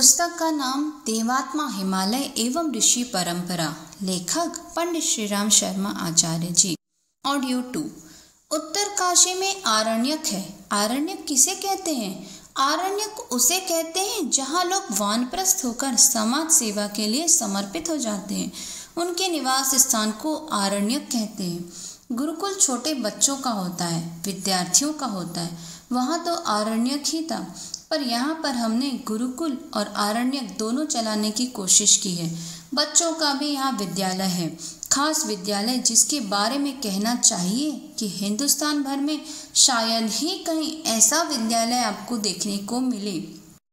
पुस्तक का नाम देवात्मा हिमालय एवं ऋषि परंपरा, लेखक पंडित श्रीराम शर्मा आचार्य जी। ऑडियो 2। उत्तरकाशी में आरण्यक है। आरण्यक किसे कहते हैं? आरण्यक उसे कहते हैं जहाँ लोग वानप्रस्थ होकर समाज सेवा के लिए समर्पित हो जाते हैं। उनके निवास स्थान को आरण्यक कहते हैं। गुरुकुल छोटे बच्चों का होता है, विद्यार्थियों का होता है। वहाँ तो आरण्यक ही था, पर यहाँ पर हमने गुरुकुल और आरण्यक दोनों चलाने की कोशिश की है। बच्चों का भी यहाँ विद्यालय है, खास विद्यालय जिसके बारे में कहना चाहिए कि हिंदुस्तान भर में शायद ही कहीं ऐसा विद्यालय आपको देखने को मिले।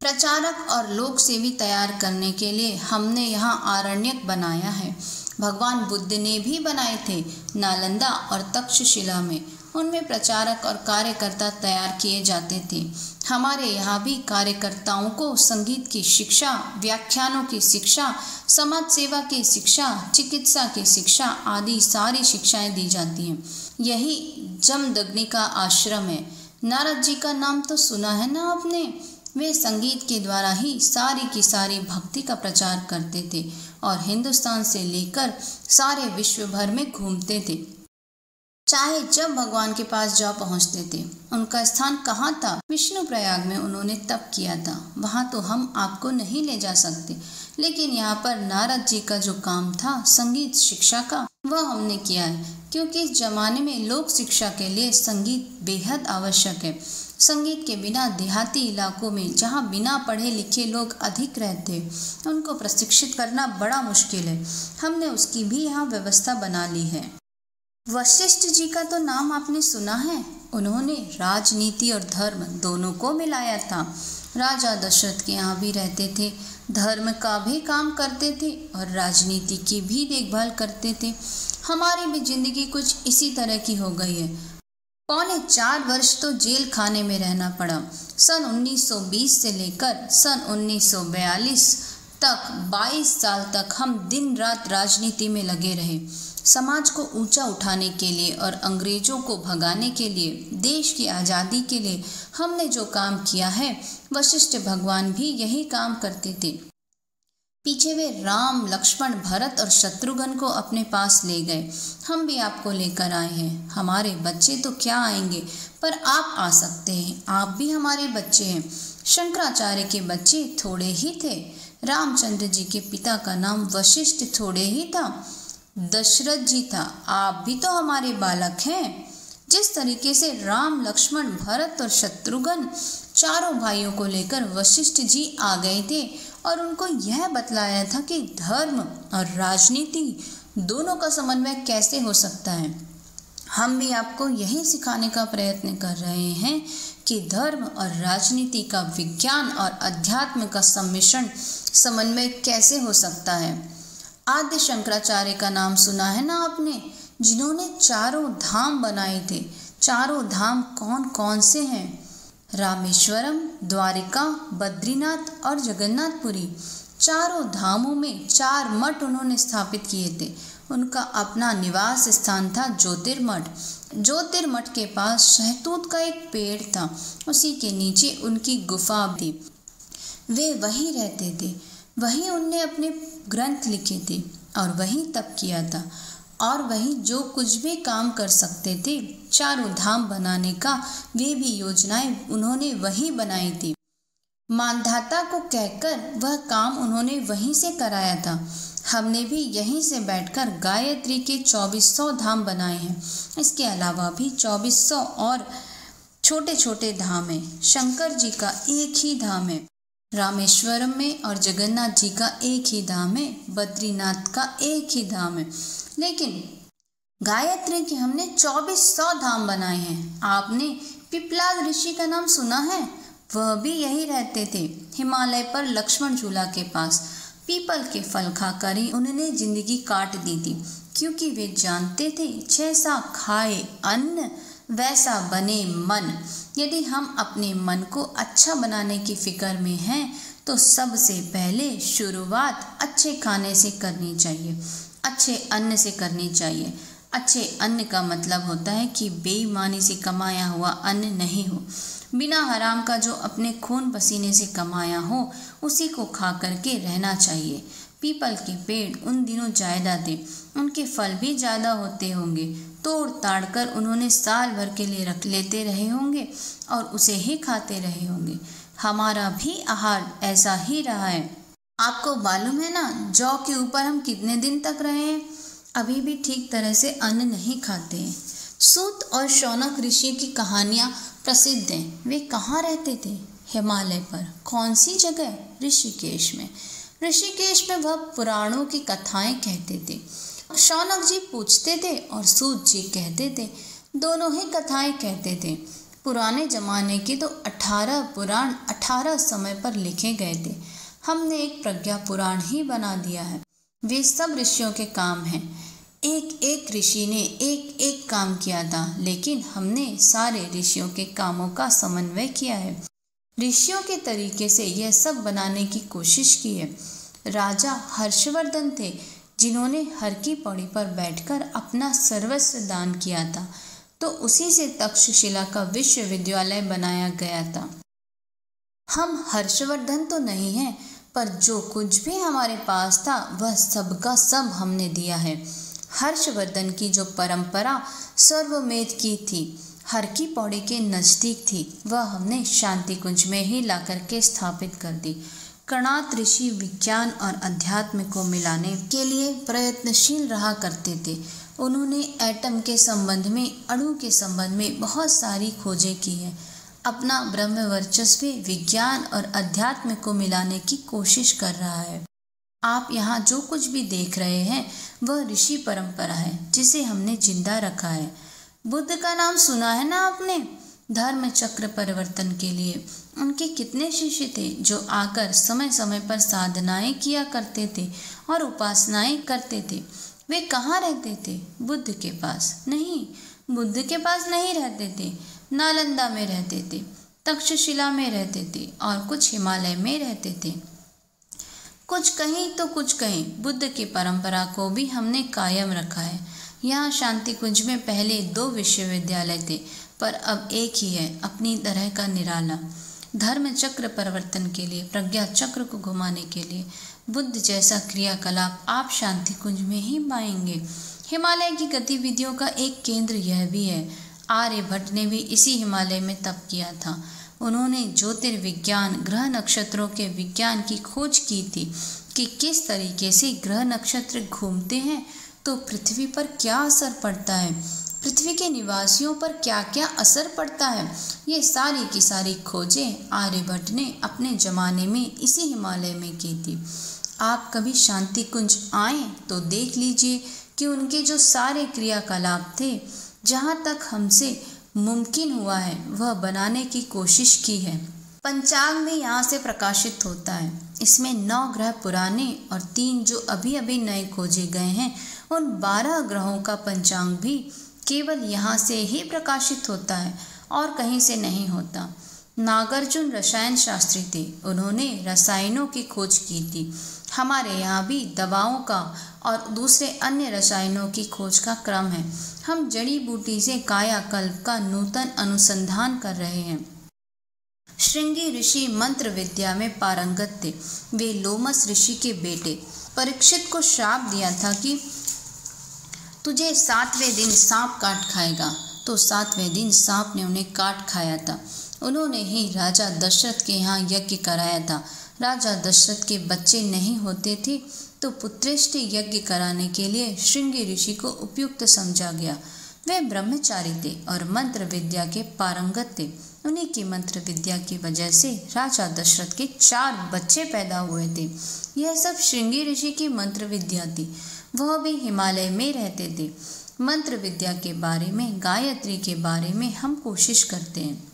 प्रचारक और लोक सेवी तैयार करने के लिए हमने यहाँ आरण्यक बनाया है। भगवान बुद्ध ने भी बनाए थे नालंदा और तक्षशिला में। उनमें प्रचारक और कार्यकर्ता तैयार किए जाते थे। हमारे यहाँ भी कार्यकर्ताओं को संगीत की शिक्षा, व्याख्यानों की शिक्षा, समाज सेवा की शिक्षा, चिकित्सा की शिक्षा आदि सारी शिक्षाएं दी जाती हैं। यही जमदग्नि का आश्रम है। नारद जी का नाम तो सुना है ना आपने? वे संगीत के द्वारा ही सारी की सारी भक्ति का प्रचार करते थे और हिंदुस्तान से लेकर सारे विश्व भर में घूमते थे। चाहे जब भगवान के पास जा पहुंचते थे। उनका स्थान कहाँ था? विष्णु प्रयाग में उन्होंने तप किया था। वहाँ तो हम आपको नहीं ले जा सकते, लेकिन यहाँ पर नारद जी का जो काम था संगीत शिक्षा का, वह हमने किया है, क्योंकि इस जमाने में लोक शिक्षा के लिए संगीत बेहद आवश्यक है। संगीत के बिना देहाती इलाकों में जहाँ बिना पढ़े लिखे लोग अधिक रहते हैं, उनको प्रशिक्षित करना बड़ा मुश्किल है। हमने उसकी भी यहाँ व्यवस्था बना ली है। वशिष्ठ जी का तो नाम आपने सुना है। उन्होंने राजनीति और धर्म दोनों को मिलाया था। राजा दशरथ के यहाँ भी रहते थे, धर्म का भी काम करते थे और राजनीति की भी देखभाल करते थे। हमारी भी जिंदगी कुछ इसी तरह की हो गई है। 4.25 वर्ष तो जेल खाने में रहना पड़ा। सन 1920 से लेकर सन 1942 तक 22 साल तक हम दिन रात राजनीति में लगे रहे। समाज को ऊंचा उठाने के लिए और अंग्रेजों को भगाने के लिए, देश की आज़ादी के लिए हमने जो काम किया है, वशिष्ठ भगवान भी यही काम करते थे। पीछे वे राम, लक्ष्मण, भरत और शत्रुघ्न को अपने पास ले गए। हम भी आपको लेकर आए हैं। हमारे बच्चे तो क्या आएंगे, पर आप आ सकते हैं। आप भी हमारे बच्चे हैं। शंकराचार्य के बच्चे थोड़े ही थे। रामचंद्र जी के पिता का नाम वशिष्ठ थोड़े ही था, दशरथ जी था। आप भी तो हमारे बालक हैं। जिस तरीके से राम, लक्ष्मण, भरत और शत्रुघ्न चारों भाइयों को लेकर वशिष्ठ जी आ गए थे और उनको यह बतलाया था कि धर्म और राजनीति दोनों का समन्वय कैसे हो सकता है, हम भी आपको यही सिखाने का प्रयत्न कर रहे हैं कि धर्म और राजनीति का, विज्ञान और अध्यात्म का सम्मिश्रण, समन्वय कैसे हो सकता है। आद्य शंकराचार्य का नाम सुना है ना आपने, जिन्होंने चारों धाम बनाए थे। चारों धाम कौन कौन से हैं? रामेश्वरम, द्वारिका, बद्रीनाथ और जगन्नाथपुरी। चारों धामों में 4 मठ उन्होंने स्थापित किए थे। उनका अपना निवास स्थान था ज्योतिर्मठ। ज्योतिर्मठ के पास शहतूत का एक पेड़ था, उसी के नीचे उनकी गुफा थी। वे वहीं रहते थे, वहीं उनने अपने ग्रंथ लिखे थे और वहीं तप किया था और वहीं जो कुछ भी काम कर सकते थे चारों धाम बनाने का, वे भी योजनाएं उन्होंने वहीं बनाई थी। मानधाता को कहकर वह काम उन्होंने वहीं से कराया था। हमने भी यहीं से बैठकर गायत्री के 2400 धाम बनाए हैं। इसके अलावा भी 2400 और छोटे छोटे धाम हैं। शंकर जी का एक ही धाम है रामेश्वरम में और जगन्नाथ जी का एक ही धाम है, बद्रीनाथ का एक ही धाम है। लेकिन गायत्री के हमने 2400 धाम बनाए हैं। आपने पिपलाद ऋषि का नाम सुना है? वह भी यही रहते थे, हिमालय पर लक्ष्मण झूला के पास। पीपल के फल खाकर ही उन्होंने जिंदगी काट दी थी, क्योंकि वे जानते थे जैसा खाए अन्न वैसा बने मन। यदि हम अपने मन को अच्छा बनाने की फिक्र में हैं तो सबसे पहले शुरुआत अच्छे खाने से करनी चाहिए, अच्छे अन्न से करनी चाहिए। अच्छे अन्न का मतलब होता है कि बेईमानी से कमाया हुआ अन्न नहीं हो। बिना हराम का जो अपने खून पसीने से कमाया हो उसी को खा करके रहना चाहिए। पीपल के पेड़ उन दिनों ज़्यादा थे, उनके फल भी ज़्यादा होते होंगे। तोड़ ताड़ कर उन्होंने साल भर के लिए रख लेते रहे होंगे और उसे ही खाते रहे होंगे। हमारा भी आहार ऐसा ही रहा है। आपको मालूम है ना, जौ के ऊपर हम कितने दिन तक रहे हैं, अभी भी ठीक तरह से अन्न नहीं खाते हैं। सूत और शौनक ऋषि की कहानियाँ प्रसिद्ध हैं। वे कहाँ रहते थे? हिमालय पर। कौन सी जगह? ऋषिकेश में। ऋषिकेश में वह पुराणों की कथाएं कहते थे। शौनक जी पूछते थे और सूत जी कहते थे, दोनों ही कथाएं कहते थे। पुराने जमाने के तो 18 पुराण 18 समय पर लिखे गए थे। हमने एक प्रज्ञा पुराण ही बना दिया है। वे सब ऋषियों के काम हैं। एक एक ऋषि ने एक एक काम किया था, लेकिन हमने सारे ऋषियों के कामों का समन्वय किया है। ऋषियों के तरीके से यह सब बनाने की कोशिश की है। राजा हर्षवर्धन थे, जिन्होंने हर की पौड़ी पर बैठकर अपना सर्वस्व दान किया था, तो उसी से तक्षशिला का विश्वविद्यालय बनाया गया था। हम हर्षवर्धन तो नहीं हैं, पर जो कुछ भी हमारे पास था वह सब का सब हमने दिया है। हर्षवर्धन की जो परंपरा सर्वमेध की थी, हर की पौड़ी के नज़दीक थी, वह हमने शांति कुंज में ही ला करके स्थापित कर दी। कणाद ऋषि विज्ञान और अध्यात्म को मिलाने के लिए प्रयत्नशील रहा करते थे। उन्होंने एटम के संबंध में, अणु के संबंध में बहुत सारी खोजें की हैं। अपना ब्रह्म वर्चस्व विज्ञान और अध्यात्म को मिलाने की कोशिश कर रहा है। आप यहाँ जो कुछ भी देख रहे हैं वह ऋषि परंपरा है, जिसे हमने जिंदा रखा है। बुद्ध का नाम सुना है ना आपने? धर्म चक्र परिवर्तन के लिए उनके कितने शिष्य थे, जो आकर समय समय पर साधनाएं किया करते थे और उपासनाएं करते थे। वे कहाँ रहते थे? बुद्ध के पास नहीं, बुद्ध के पास नहीं रहते थे। नालंदा में रहते थे, तक्षशिला में रहते थे और कुछ हिमालय में रहते थे। कुछ कहीं तो कुछ कहीं। बुद्ध की परंपरा को भी हमने कायम रखा है। यहाँ शांति कुंज में पहले 2 विश्वविद्यालय थे, पर अब एक ही है, अपनी तरह का निराला। धर्म चक्र परिवर्तन के लिए, प्रज्ञा चक्र को घुमाने के लिए बुद्ध जैसा क्रियाकलाप आप शांति कुंज में ही पाएंगे। हिमालय की गतिविधियों का एक केंद्र यह भी है। आर्यभट्ट ने भी इसी हिमालय में तप किया था। उन्होंने ज्योतिर्विज्ञान, ग्रह नक्षत्रों के विज्ञान की खोज की थी कि किस तरीके से ग्रह नक्षत्र घूमते हैं तो पृथ्वी पर क्या असर पड़ता है, पृथ्वी के निवासियों पर क्या क्या असर पड़ता है। ये सारी की सारी खोजें आर्यभट्ट ने अपने ज़माने में इसी हिमालय में की थी। आप कभी शांति कुंज आएँ तो देख लीजिए कि उनके जो सारे क्रियाकलाप थे, जहाँ तक हमसे मुमकिन हुआ है वह बनाने की कोशिश की है। पंचांग भी यहाँ से प्रकाशित होता है। इसमें 9 ग्रह पुराने और 3 जो अभी अभी नए खोजे गए हैं, उन 12 ग्रहों का पंचांग भी केवल यहाँ से ही प्रकाशित होता है और कहीं से नहीं होता। नागार्जुन रसायन शास्त्री थे, उन्होंने रसायनों की खोज की थी। हमारे यहाँ भी दवाओं का और दूसरे अन्य रसायनों की खोज का क्रम है। हम जड़ी बूटी से कायाकल्प का नूतन अनुसंधान कर रहे हैं। श्रृंगी ऋषि मंत्र विद्या में पारंगत थे। वे लोमस ऋषि के बेटे परीक्षित को श्राप दिया था कि तुझे 7वें दिन सांप काट खाएगा, तो 7वें दिन सांप ने उन्हें काट खाया था। उन्होंने ही राजा दशरथ के यहाँ यज्ञ कराया था। राजा दशरथ के बच्चे नहीं होते थे, तो पुत्रेष्टि यज्ञ कराने के लिए श्रृंगी ऋषि को उपयुक्त समझा गया। वे ब्रह्मचारी थे और मंत्र विद्या के पारंगत थे। उन्हीं की मंत्र विद्या की वजह से राजा दशरथ के 4 बच्चे पैदा हुए थे। यह सब श्रृंगी ऋषि की मंत्र विद्या थी। वह भी हिमालय में रहते थे। मंत्र विद्या के बारे में, गायत्री के बारे में हम कोशिश करते हैं।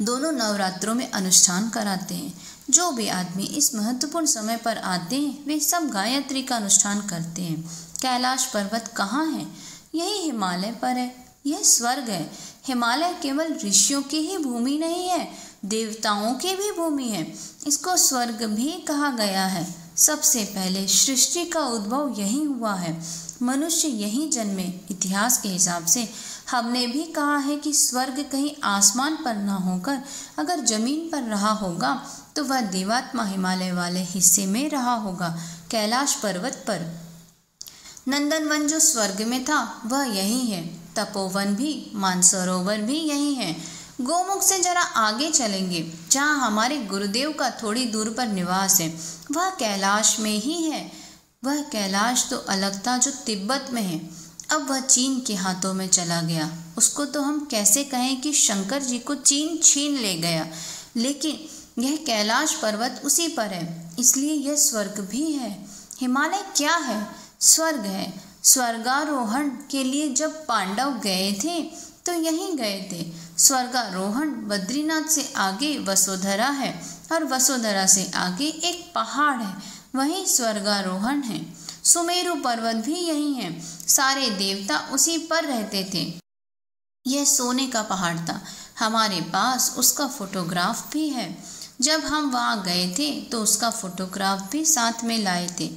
दोनों नवरात्रों में अनुष्ठान कराते हैं। जो भी आदमी इस महत्वपूर्ण समय पर आते हैं, वे सब गायत्री का अनुष्ठान करते हैं। कैलाश पर्वत कहाँ है? यही हिमालय पर है। यह स्वर्ग है। हिमालय केवल ऋषियों की ही भूमि नहीं है, देवताओं की भी भूमि है। इसको स्वर्ग भी कहा गया है। सबसे पहले सृष्टि का उद्भव यहीं हुआ है। मनुष्य यहीं जन्मे। इतिहास के हिसाब से हमने भी कहा है कि स्वर्ग कहीं आसमान पर न होकर अगर जमीन पर रहा होगा तो वह देवात्मा हिमालय वाले हिस्से में रहा होगा, कैलाश पर्वत पर। नंदनवन जो स्वर्ग में था वह यही है, तपोवन भी, मानसरोवर भी यही है। गोमुख से जरा आगे चलेंगे, जहाँ हमारे गुरुदेव का थोड़ी दूर पर निवास है, वह कैलाश में ही है। वह कैलाश तो अलग था जो तिब्बत में है, अब वह चीन के हाथों में चला गया। उसको तो हम कैसे कहें कि शंकर जी को चीन छीन ले गया, लेकिन यह कैलाश पर्वत उसी पर है, इसलिए यह स्वर्ग भी है। हिमालय क्या है? स्वर्ग है। स्वर्गारोहण के लिए जब पांडव गए थे तो यहीं गए थे। स्वर्गारोहण बद्रीनाथ से आगे वसुधरा है और वसुधरा से आगे एक पहाड़ है, वहीं स्वर्गारोहण है। सुमेरु पर्वत भी यही है, सारे देवता उसी पर रहते थे। यह सोने का पहाड़ था, हमारे पास उसका फोटोग्राफ भी है। जब हम वहाँ गए थे तो उसका फोटोग्राफ भी साथ में लाए थे।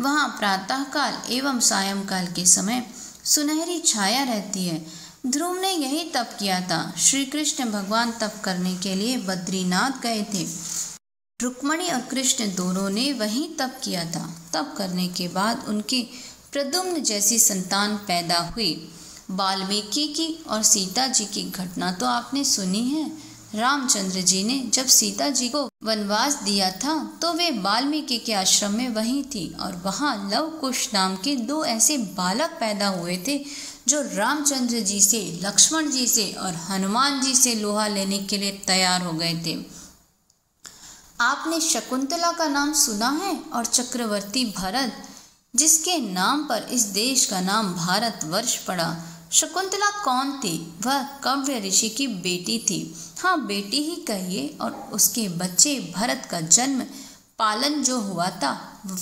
वहाँ प्रातःकाल एवं सायंकाल के समय सुनहरी छाया रहती है। ध्रुव ने यही तप किया था। श्री कृष्ण भगवान तप करने के लिए बद्रीनाथ गए थे। रुक्मणी और कृष्ण दोनों ने वही तप किया था। तप करने के बाद उनके प्रद्युम्न जैसी संतान पैदा हुई। वाल्मीकि की और सीता जी की घटना तो आपने सुनी है। रामचंद्र जी ने जब सीता जी को वनवास दिया था तो वे वाल्मीकि के आश्रम में वहीं थी और वहाँ लव कुश नाम के 2 ऐसे बालक पैदा हुए थे जो रामचंद्र जी से, लक्ष्मण जी से और हनुमान जी से लोहा लेने के लिए तैयार हो गए थे। आपने शकुंतला का नाम सुना है और चक्रवर्ती भरत, जिसके नाम पर इस देश का नाम भारतवर्ष पड़ा। शकुंतला कौन थी? वह कव्य ऋषि की बेटी थी। हाँ, बेटी ही कहिए। और उसके बच्चे भरत का जन्म पालन जो हुआ था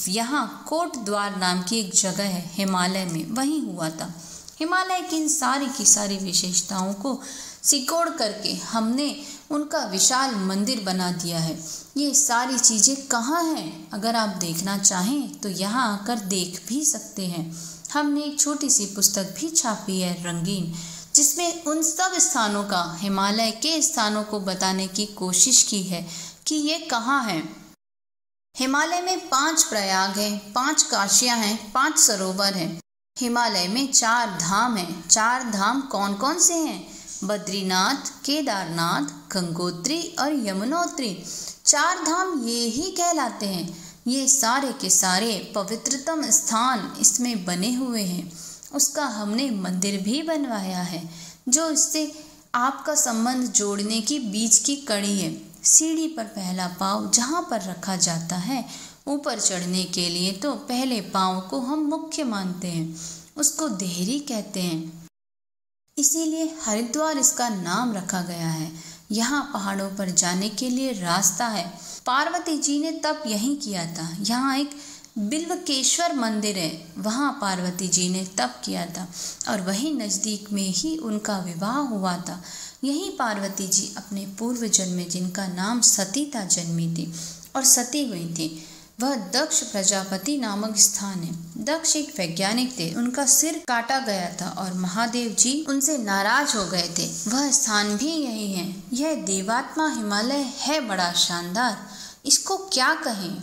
यहाँ कोटद्वार नाम की एक जगह है हिमालय में, वहीं हुआ था। हिमालय की इन सारी की सारी विशेषताओं को सिकोड़ करके हमने उनका विशाल मंदिर बना दिया है। ये सारी चीज़ें कहाँ हैं? अगर आप देखना चाहें तो यहाँ आकर देख भी सकते हैं। हमने एक छोटी सी पुस्तक भी छापी है रंगीन, जिसमें उन सब स्थानों का, हिमालय के स्थानों को बताने की कोशिश की है कि ये कहाँ हैं। हिमालय में 5 प्रयाग हैं, 5 काशियाँ हैं, 5 सरोवर हैं। हिमालय में 4 धाम हैं। 4 धाम कौन कौन से हैं? बद्रीनाथ, केदारनाथ, गंगोत्री और यमुनोत्री। 4 धाम ये ही कहलाते हैं। ये सारे के सारे पवित्रतम स्थान इसमें बने हुए हैं। उसका हमने मंदिर भी बनवाया है, जो इससे आपका संबंध जोड़ने की बीच की कड़ी है। सीढ़ी पर पहला पाँव जहाँ पर रखा जाता है, ऊपर चढ़ने के लिए तो पहले पाँव को हम मुख्य मानते हैं, उसको देहरी कहते हैं। इसीलिए हरिद्वार इसका नाम रखा गया है। यहाँ पहाड़ों पर जाने के लिए रास्ता है। पार्वती जी ने तप यहीं किया था। यहाँ एक बिल्वकेश्वर मंदिर है, वहाँ पार्वती जी ने तप किया था और वहीं नज़दीक में ही उनका विवाह हुआ था। यहीं पार्वती जी अपने पूर्व जन्म में, जिनका नाम सती था, जन्मी थी और सती हुई थी। वह दक्ष प्रजापति नामक स्थान है। दक्ष एक वैज्ञानिक थे, उनका सिर काटा गया था और महादेव जी उनसे नाराज हो गए थे। वह स्थान भी यही है। यह देवात्मा हिमालय है बड़ा शानदार, इसको क्या कहें।